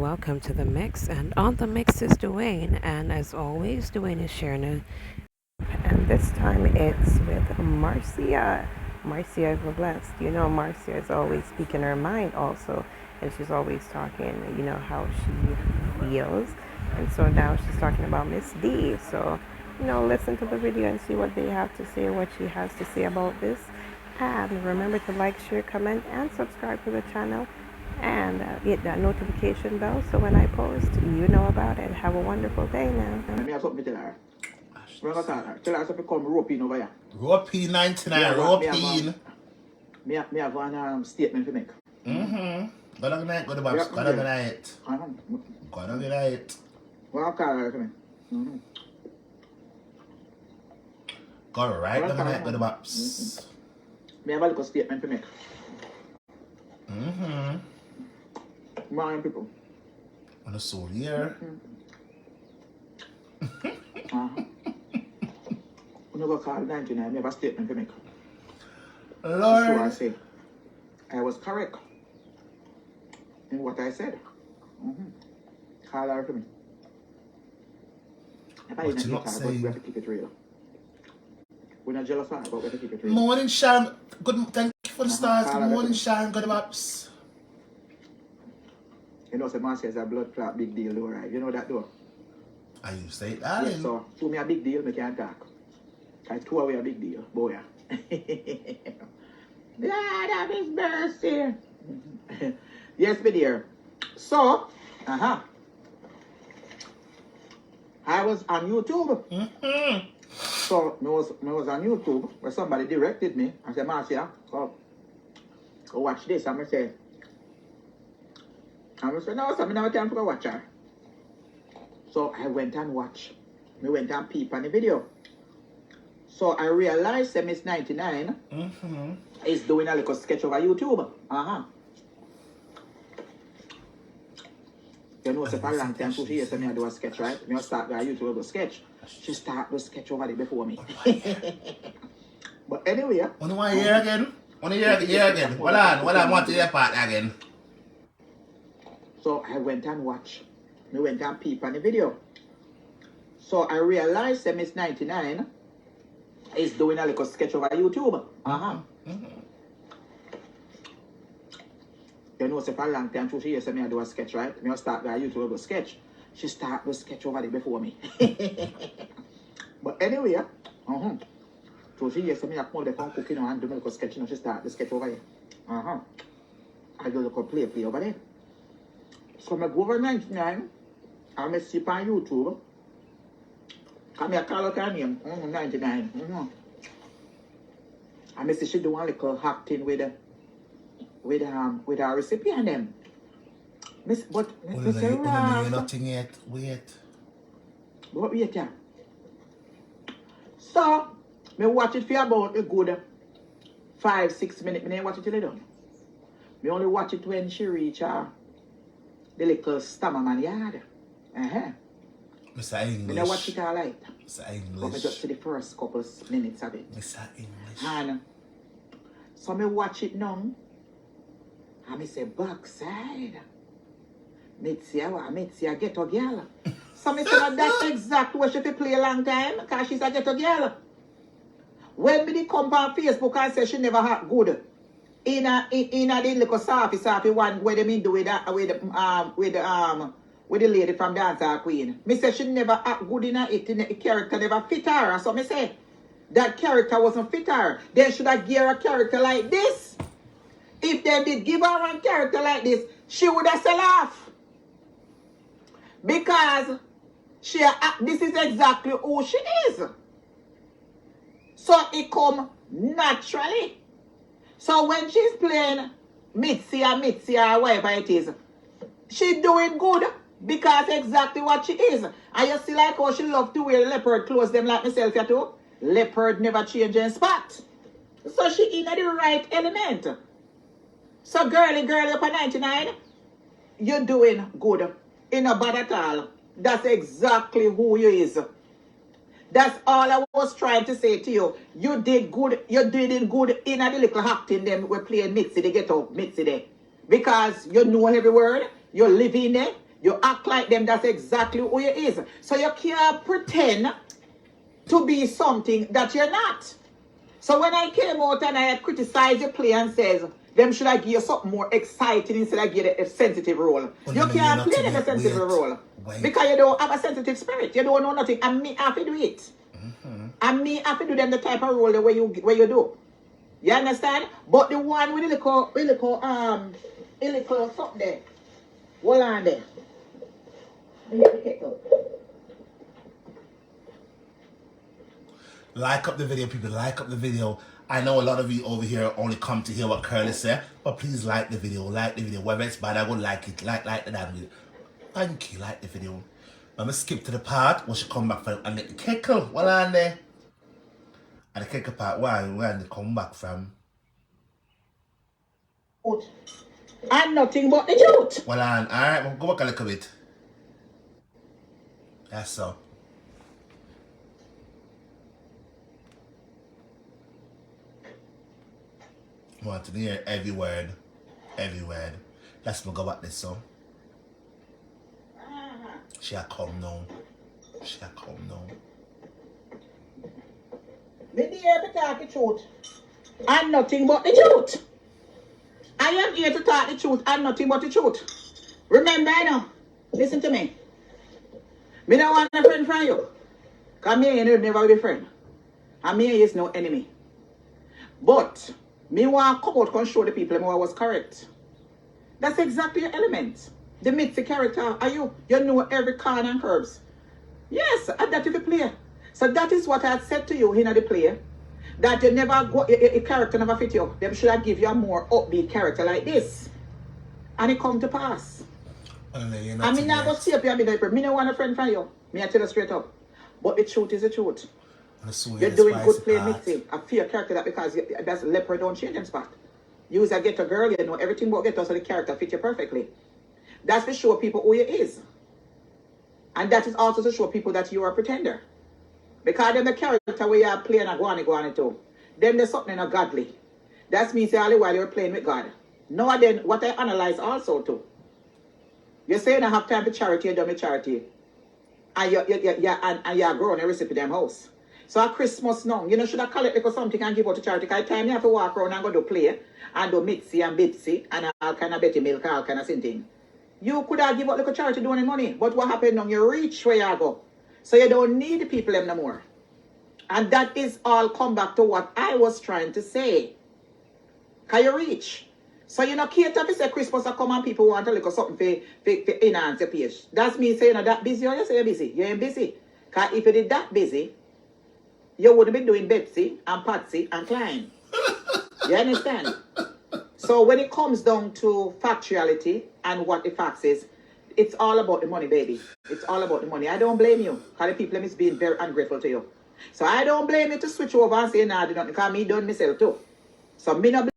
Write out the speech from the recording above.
welcome to the mix. And on the mix is Dwayne, and as always, Dwayne is sharing it. And this time it's with Marcia. Marcia is blessed. You know, Marcia is always speaking her mind also, and she's always talking, how she feels. And so now she's talking about Miss D. So, listen to the video and see what they have to say, what she has to say about this. And remember to like, share, comment, and subscribe to the channel. And hit that notification bell so when I post, you know about it. Have a wonderful day now. Me have something to tell her. Tell her to come roping over here. Roping 99, roping. Me have one statement to make. Go down night, go to Babs. Go down night. Go down night. What call her to me? Go right down night, go to Babs. Me have a little statement to make. Morning, people. On the soul here. When you go call 99, I have a statement to make. Lord. So I say, I was correct in what I said. Call her to me. What you not saying? We have to keep it real. We're not jealous of her, but we have to keep it real. Morning, Sean. Good. Thank you for the stars. Good morning, Sean. Go to Babs. You know, Marcia is a blood clot big deal, though, right? You know that, though? Are you say it, darling? Yeah, so, to me a big deal, I can't talk. I two away a big deal, boy. God have his mercy. Yes, my dear. So, I was on YouTube. So, I was on YouTube where somebody directed me. I said, Marcia, go watch this. And I said, no, so I never time to go watch her. So I went and watched. I went and peep on the video. So I realized that Miss 99 is doing a little sketch over YouTube. You know, so for a long time, 2 years, I do a sketch, right? I start with YouTube with a sketch. She start the sketch over there before me. But anyway. Want to hear again? Want to hear again? Hold on, want to hear part again. So I went and watched. I went and peep on the video. So I realized that Miss 99 is doing a little sketch over YouTube. You know, so for a long time, 2 years, I do a sketch, right? I start with YouTube with a sketch. She start the sketch over there before me. But anyway, 2 years, I come there from cooking and do a little sketch. She start the sketch over here. I do a little play over there. So I go over 99, and I see on YouTube, and I call out her name, 99. And I see she do a little acting with her recipe and them. But you know nothing yet. Wait. But wait, yeah. So, I watch it for about a good 5-6 minutes. I didn't watch it till it done. I only watch it when she reach the little stammer man yard. Mr. English. I watch it all right. Mr. English. But I just see the first couple minutes of it. Mr. English. And so I watch it now. And I say, backside. Mitzi a ghetto girl. So I say, that's exactly what she play a long time. Because she's a ghetto girl. When me come on Facebook and say she never had good. In the little softy one where they mean do with the lady from Dancer Queen. Me say she never act good in it. The character never fit her. So me say that character wasn't fit her. They should have given her a character like this. If they did give her a character like this, she would have sell off. Because this is exactly who she is. So it come naturally. So when she's playing Mitzi or whatever it is, she's doing good because exactly what she is. And you see like how she love to wear leopard clothes, them like myself here too. Leopard never change in spot. So she in the right element. So girly up at 99, you're doing good. In a bad at all. That's exactly who you is. That's all I was trying to say to you. You did good. You did it good in a little acting. Them we're playing Mitzi. They get up Mitzi there because you know every word. You live in there. You act like them, that's exactly who you is. So you can't pretend to be something that you're not. So when I came out and I had criticized your play and says, them should I give you something more exciting instead of give you a sensitive role. You can't play in a sensitive role. Because you don't have a sensitive spirit. You don't know nothing. And me have to do it. And me have to do them the type of role the way you do. You understand? But the one with the little something there. Hold on there. Like up the video, people. Like up the video. I know a lot of you over here only come to hear what Curly said, but please like the video. Like the video. Whether it's bad, I would like it. Like the damn video. Thank you. Like the video. I'm going to skip to the part where she come back from and let the kickle. Well on there. And the kickle part where they come back from. And nothing but the truth. Well on. Alright, we'll go back a little bit. That's so. I want to hear every word. Every word. Let's go back this so. She a come now. She a come now. Me here to talk the truth. And nothing but the truth. I am here to talk the truth and nothing but the truth. Remember now. Listen to me. Me don't want a friend from you. Because me and you never be friend. And me is no enemy. But me want to come out and show the people I was correct. That's exactly your element. The Mitzi character are you. You know every corner and curves. Yes, and that is the play. So that is what I said to you in the play. That you never go, a character never fit you. Them should I give you a more upbeat character like this. And it come to pass. I mean, I go see up you and be like, me no want a friend from you. Me I tell you straight up. But the truth is the truth. You're doing good playing Mitzi. I fear character that because that's leopard don't change them spot. You as a ghetto girl, you know everything about ghetto so the character fit you perfectly. That's to show people who you is. And that is also to show people that you are a pretender. Because then the character where you are playing a guani too. Then there's something not godly. That means all the while you're playing with God. Now then, what I analyze also too. You say you don't have time for charity, you don't have charity. And you're growing a recipe them house. So at Christmas now, you know, should I collect like something and give out to charity? Because time you have to walk around and go to play and do Mitzi and Bitsy and all kind of Betty milk, all kind of thing. You could have give out like a charity doing money. But what happened now? You reach where you go. So you don't need the people them no more. And that is all come back to what I was trying to say. Can you reach? So you know, cater to say Christmas will come and people want to look at something for enhance your page. That's me saying you're not that busy or you say you're busy. You ain't busy. Because if you did that busy, you wouldn't be doing Betsy and Patsy and Klein. You understand? So when it comes down to factuality and what the facts is, it's all about the money, baby. It's all about the money. I don't blame you. Because the people is being very ungrateful to you. So I don't blame you to switch over and say, nah, do nothing. Because me done myself too. So me not